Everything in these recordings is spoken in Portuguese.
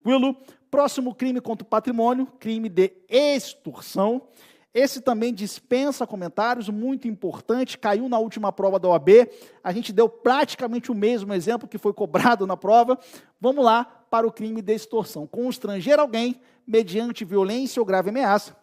Tranquilo? Próximo crime contra o patrimônio, crime de extorsão. Esse também dispensa comentários, muito importante, caiu na última prova da OAB, a gente deu praticamente o mesmo exemplo que foi cobrado na prova. Vamos lá para o crime de extorsão. Constranger alguém mediante violência ou grave ameaça,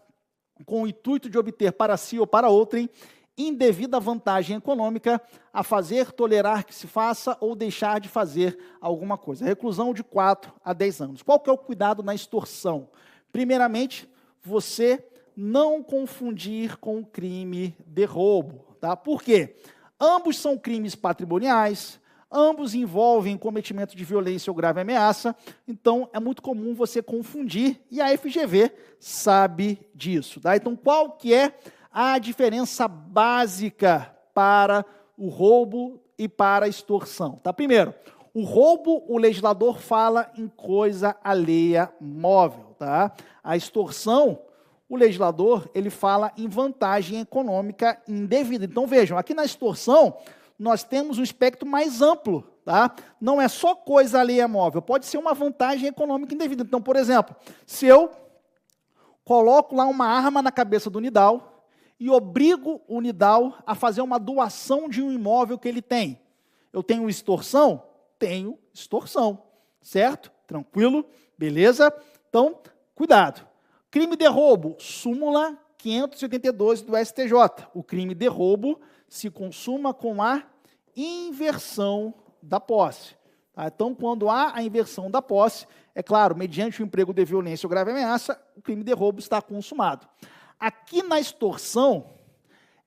com o intuito de obter para si ou para outrem indevida vantagem econômica, a fazer, tolerar que se faça ou deixar de fazer alguma coisa. Reclusão de 4 a 10 anos. Qual que é o cuidado na extorsão? Primeiramente, você não confundir com o crime de roubo. Tá? Por quê? Ambos são crimes patrimoniais, ambos envolvem cometimento de violência ou grave ameaça, então é muito comum você confundir, e a FGV sabe disso. Tá? Então, qual que é a diferença básica para o roubo e para a extorsão? Tá? Primeiro, o roubo, o legislador fala em coisa alheia móvel. Tá? A extorsão, o legislador, ele fala em vantagem econômica indevida. Então, vejam, aqui na extorsão, nós temos um espectro mais amplo. Tá? Não é só coisa alheia móvel, pode ser uma vantagem econômica indevida. Então, por exemplo, se eu coloco lá uma arma na cabeça do Nidal e obrigo o Nidal a fazer uma doação de um imóvel que ele tem, eu tenho extorsão? Tenho extorsão, certo? Tranquilo? Beleza? Então, cuidado. Crime de roubo, súmula 582 do STJ. O crime de roubo se consuma com a inversão da posse. Tá? Então, quando há a inversão da posse, é claro, mediante o emprego de violência ou grave ameaça, o crime de roubo está consumado. Aqui na extorsão,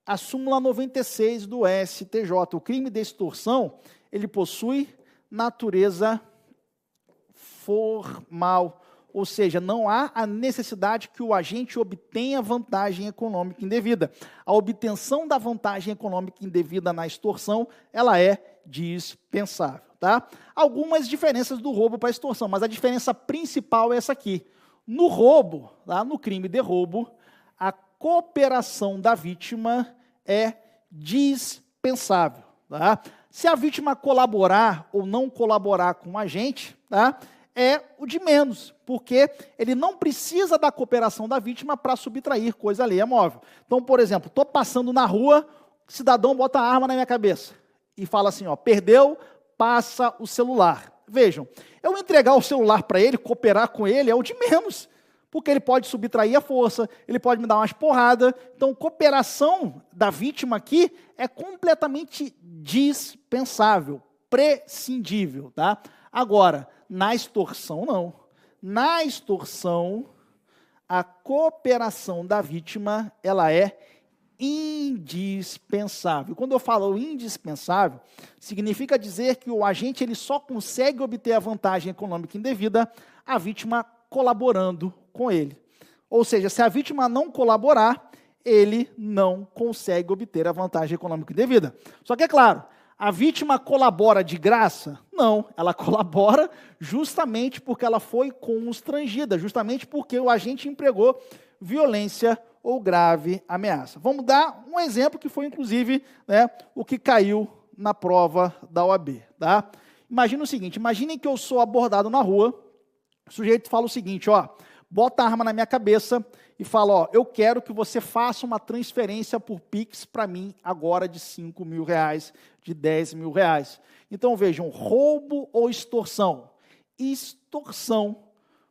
a súmula 96 do STJ, o crime de extorsão, ele possui natureza formal, ou seja, não há a necessidade que o agente obtenha vantagem econômica indevida. A obtenção da vantagem econômica indevida na extorsão, ela é dispensável. Tá? Algumas diferenças do roubo para a extorsão, mas a diferença principal é essa aqui. No roubo, tá? No crime de roubo, a cooperação da vítima é dispensável. Tá? Se a vítima colaborar ou não colaborar com o agente, tá? É o de menos, porque ele não precisa da cooperação da vítima para subtrair coisa alheia móvel. Então, por exemplo, estou passando na rua, o cidadão bota a arma na minha cabeça e fala assim, ó, perdeu, passa o celular. Vejam, eu entregar o celular para ele, cooperar com ele, é o de menos, porque ele pode subtrair a força, ele pode me dar umas porradas. Então, cooperação da vítima aqui é completamente dispensável, prescindível. Tá? Agora, na extorsão, não. Na extorsão, a cooperação da vítima, ela é indispensável. Quando eu falo indispensável, significa dizer que o agente ele só consegue obter a vantagem econômica indevida a vítima colaborando com ele. Ou seja, se a vítima não colaborar, ele não consegue obter a vantagem econômica indevida. Só que é claro, a vítima colabora de graça? Não, ela colabora justamente porque ela foi constrangida, justamente porque o agente empregou violência ou grave ameaça. Vamos dar um exemplo que foi, inclusive, né, o que caiu na prova da OAB. Tá? Imagina o seguinte, imaginem que eu sou abordado na rua, o sujeito fala o seguinte, ó, bota a arma na minha cabeça e fala, ó, eu quero que você faça uma transferência por Pix para mim agora de R$5.000, de R$10.000. Então, vejam, roubo ou extorsão? Extorsão.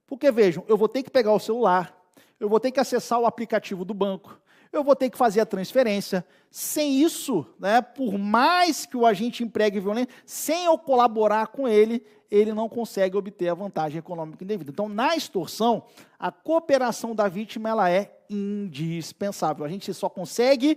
Porque, vejam, eu vou ter que pegar o celular, eu vou ter que acessar o aplicativo do banco, eu vou ter que fazer a transferência. Sem isso, né, por mais que o agente empregue violência, sem eu colaborar com ele, ele não consegue obter a vantagem econômica indevida. Então, na extorsão, a cooperação da vítima ela é indispensável. A gente só consegue,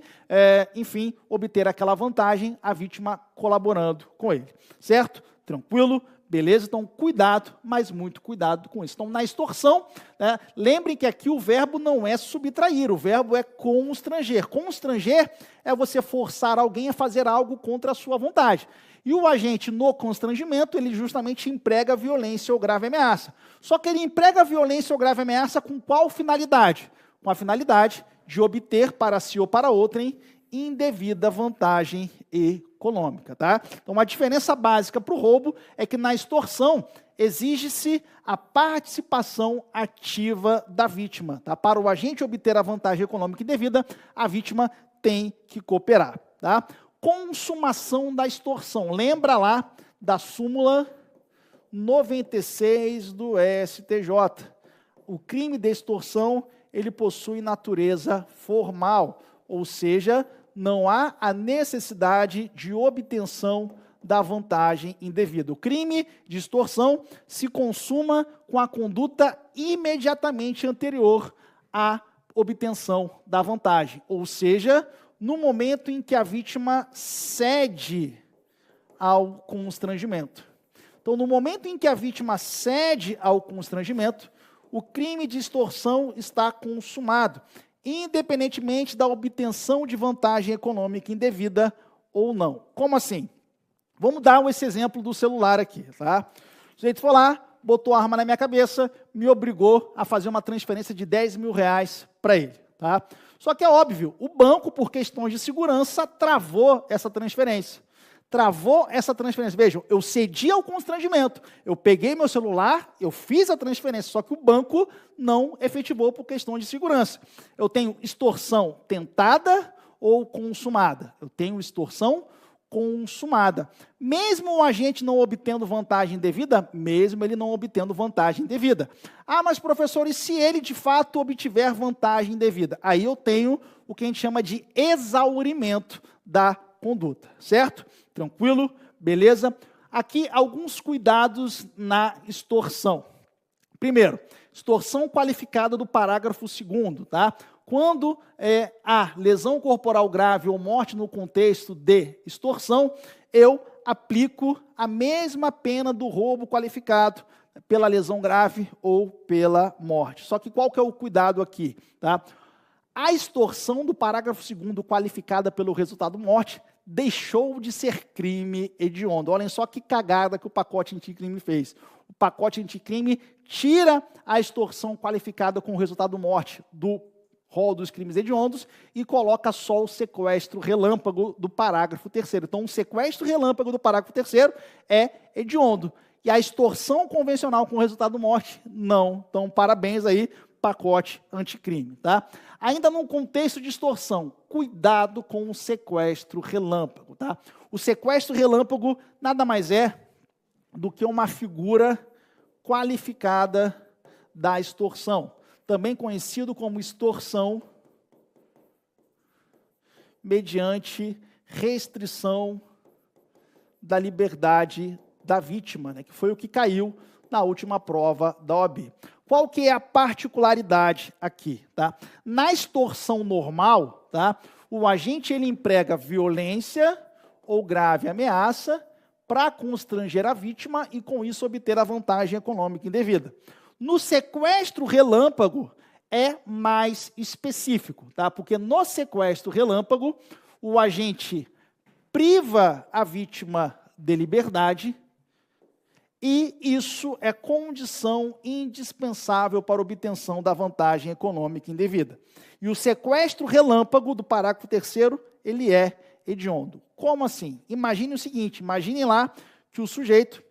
enfim, obter aquela vantagem, a vítima colaborando com ele. Certo? Tranquilo? Beleza? Então, cuidado, mas muito cuidado com isso. Então, na extorsão, né, lembrem que aqui o verbo não é subtrair, o verbo é constranger. Constranger é você forçar alguém a fazer algo contra a sua vontade. E o agente, no constrangimento, ele justamente emprega violência ou grave ameaça. Só que ele emprega violência ou grave ameaça com qual finalidade? Com a finalidade de obter para si ou para outrem indevida vantagem econômica. Tá? Então, uma diferença básica para o roubo é que na extorsão exige-se a participação ativa da vítima. Tá? Para o agente obter a vantagem econômica indevida, a vítima tem que cooperar. Tá? Consumação da extorsão. Lembra lá da súmula 96 do STJ. O crime de extorsão, ele possui natureza formal, ou seja, não há a necessidade de obtenção da vantagem indevida. O crime de extorsão se consuma com a conduta imediatamente anterior à obtenção da vantagem, ou seja, no momento em que a vítima cede ao constrangimento. Então, no momento em que a vítima cede ao constrangimento, o crime de extorsão está consumado, independentemente da obtenção de vantagem econômica indevida ou não. Como assim? Vamos dar esse exemplo do celular aqui, tá? O sujeito foi lá, botou a arma na minha cabeça, me obrigou a fazer uma transferência de 10 mil reais para ele, tá? Só que é óbvio, o banco, por questões de segurança, travou essa transferência. Vejam, eu cedi ao constrangimento, eu peguei meu celular, eu fiz a transferência, só que o banco não efetivou por questão de segurança. Eu tenho extorsão tentada ou consumada? Eu tenho extorsão consumada. Mesmo o agente não obtendo vantagem devida, mesmo ele não obtendo vantagem devida. Ah, mas professor, e se ele de fato obtiver vantagem devida? Aí eu tenho o que a gente chama de exaurimento da conduta, certo? Tranquilo? Beleza? Aqui alguns cuidados na extorsão. Primeiro, extorsão qualificada do parágrafo 2º, tá? Quando há lesão corporal grave ou morte no contexto de extorsão, eu aplico a mesma pena do roubo qualificado pela lesão grave ou pela morte. Só que qual que é o cuidado aqui? Tá? A extorsão do parágrafo 2º qualificada pelo resultado morte deixou de ser crime hediondo. Olhem só que cagada que o pacote anticrime fez. O pacote anticrime tira a extorsão qualificada com o resultado morte do rol dos crimes hediondos e coloca só o sequestro relâmpago do parágrafo 3º. Então, o sequestro relâmpago do parágrafo 3º é hediondo. E a extorsão convencional com resultado morte, não. Então, parabéns aí, pacote anticrime. Tá? Ainda no contexto de extorsão, cuidado com o sequestro relâmpago. Tá? O sequestro relâmpago nada mais é do que uma figura qualificada da extorsão, também conhecido como extorsão mediante restrição da liberdade da vítima, né, que foi o que caiu na última prova da OAB. Qual que é a particularidade aqui? Tá? Na extorsão normal, tá, o agente ele emprega violência ou grave ameaça para constranger a vítima e, com isso, obter a vantagem econômica indevida. No sequestro relâmpago, é mais específico, tá? Porque no sequestro relâmpago, o agente priva a vítima de liberdade e isso é condição indispensável para a obtenção da vantagem econômica indevida. E o sequestro relâmpago do parágrafo 3º, ele é hediondo. Como assim? Imagine o seguinte, imagine lá que o sujeito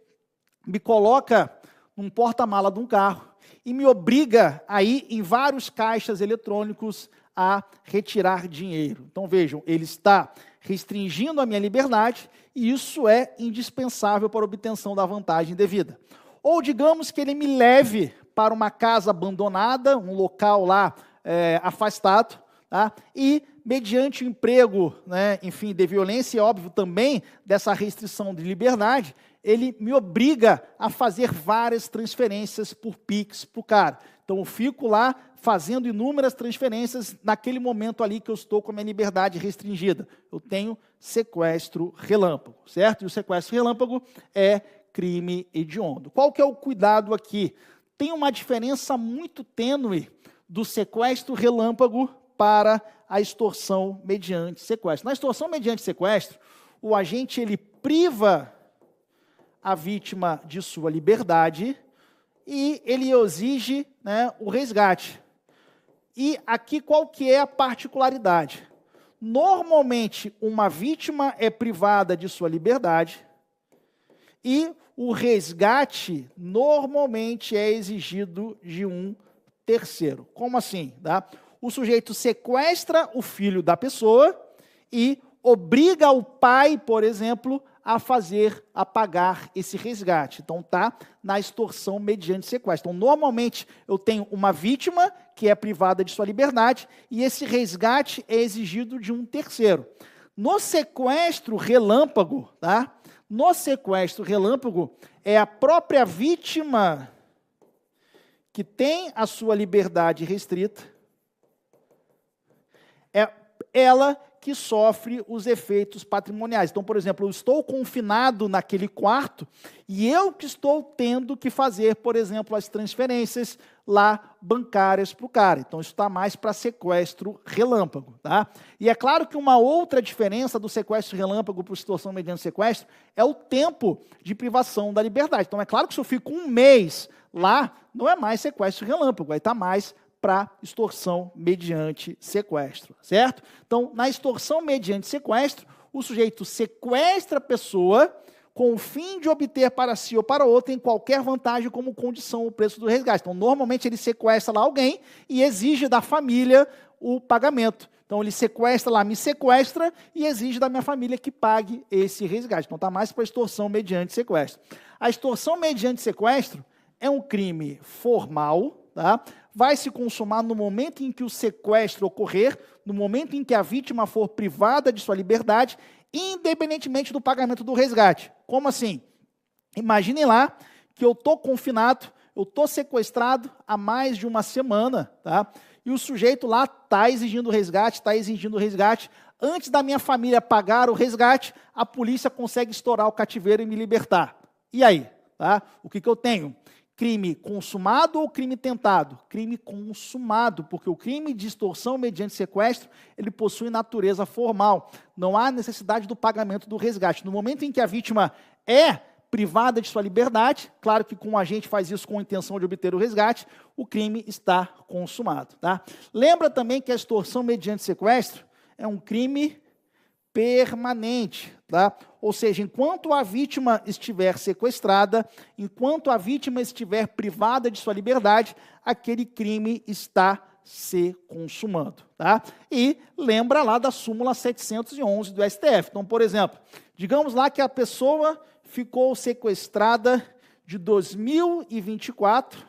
me coloca num porta-mala de um carro e me obriga a ir em vários caixas eletrônicos a retirar dinheiro. Então, vejam, ele está restringindo a minha liberdade e isso é indispensável para a obtenção da vantagem devida. Ou, digamos que ele me leve para uma casa abandonada, um local lá afastado, tá? E, mediante o emprego, né, enfim, de violência, e óbvio também dessa restrição de liberdade, ele me obriga a fazer várias transferências por Pix para o cara. Então, eu fico lá fazendo inúmeras transferências naquele momento ali que eu estou com a minha liberdade restringida. Eu tenho sequestro relâmpago, certo? E o sequestro relâmpago é crime hediondo. Qual que é o cuidado aqui? Tem uma diferença muito tênue do sequestro relâmpago para a extorsão mediante sequestro. Na extorsão mediante sequestro, o agente ele priva a vítima de sua liberdade e ele exige, né, o resgate. E aqui qual que é a particularidade? Normalmente, uma vítima é privada de sua liberdade e o resgate normalmente é exigido de um terceiro. Como assim? Tá? O sujeito sequestra o filho da pessoa e obriga o pai, por exemplo, a pagar esse resgate. Então, está na extorsão mediante sequestro. Então, normalmente, eu tenho uma vítima que é privada de sua liberdade e esse resgate é exigido de um terceiro. No sequestro relâmpago, tá? No sequestro relâmpago, é a própria vítima que tem a sua liberdade restrita, é ela que sofre os efeitos patrimoniais. Então, por exemplo, eu estou confinado naquele quarto e eu que estou tendo que fazer, por exemplo, as transferências lá bancárias para o cara. Então, isso está mais para sequestro relâmpago. Tá? E é claro que uma outra diferença do sequestro relâmpago para a extorsão mediante sequestro é o tempo de privação da liberdade. Então, é claro que se eu fico um mês lá, não é mais sequestro relâmpago, aí está mais para extorsão mediante sequestro, certo? Então, na extorsão mediante sequestro, o sujeito sequestra a pessoa com o fim de obter para si ou para outra em qualquer vantagem como condição o preço do resgate. Então, normalmente ele sequestra lá alguém e exige da família o pagamento. Então, ele sequestra lá, me sequestra e exige da minha família que pague esse resgate. Então, está mais para extorsão mediante sequestro. A extorsão mediante sequestro é um crime formal, tá? Vai se consumar no momento em que o sequestro ocorrer, no momento em que a vítima for privada de sua liberdade, independentemente do pagamento do resgate. Como assim? Imaginem lá que eu estou confinado, eu estou sequestrado há mais de uma semana, tá? E o sujeito lá está exigindo resgate, Antes da minha família pagar o resgate, a polícia consegue estourar o cativeiro e me libertar. E aí? Tá? O que eu tenho? Crime consumado ou crime tentado? Crime consumado, porque o crime de extorsão mediante sequestro, ele possui natureza formal. Não há necessidade do pagamento do resgate. No momento em que a vítima é privada de sua liberdade, claro que com a gente faz isso com a intenção de obter o resgate, o crime está consumado. Tá? Lembra também que a extorsão mediante sequestro é um crime permanente, tá? Ou seja, enquanto a vítima estiver sequestrada, enquanto a vítima estiver privada de sua liberdade, aquele crime está se consumando, tá? E lembra lá da súmula 711 do STF. Então, por exemplo, digamos lá que a pessoa ficou sequestrada de 2024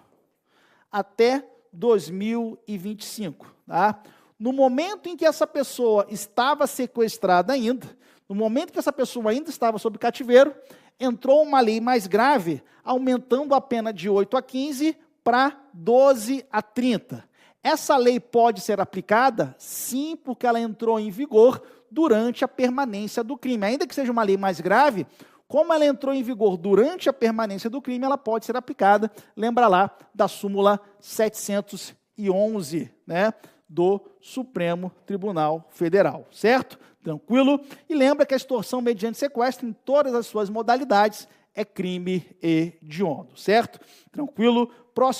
até 2025, tá? No momento em que essa pessoa estava sequestrada ainda, no momento que essa pessoa ainda estava sob cativeiro, entrou uma lei mais grave, aumentando a pena de 8 a 15 para 12 a 30. Essa lei pode ser aplicada? Sim, porque ela entrou em vigor durante a permanência do crime. Ainda que seja uma lei mais grave, como ela entrou em vigor durante a permanência do crime, ela pode ser aplicada. Lembra lá da súmula 711, né? Do Supremo Tribunal Federal, certo? Tranquilo? E lembra que a extorsão mediante sequestro, em todas as suas modalidades, é crime hediondo, certo? Tranquilo? Próximo.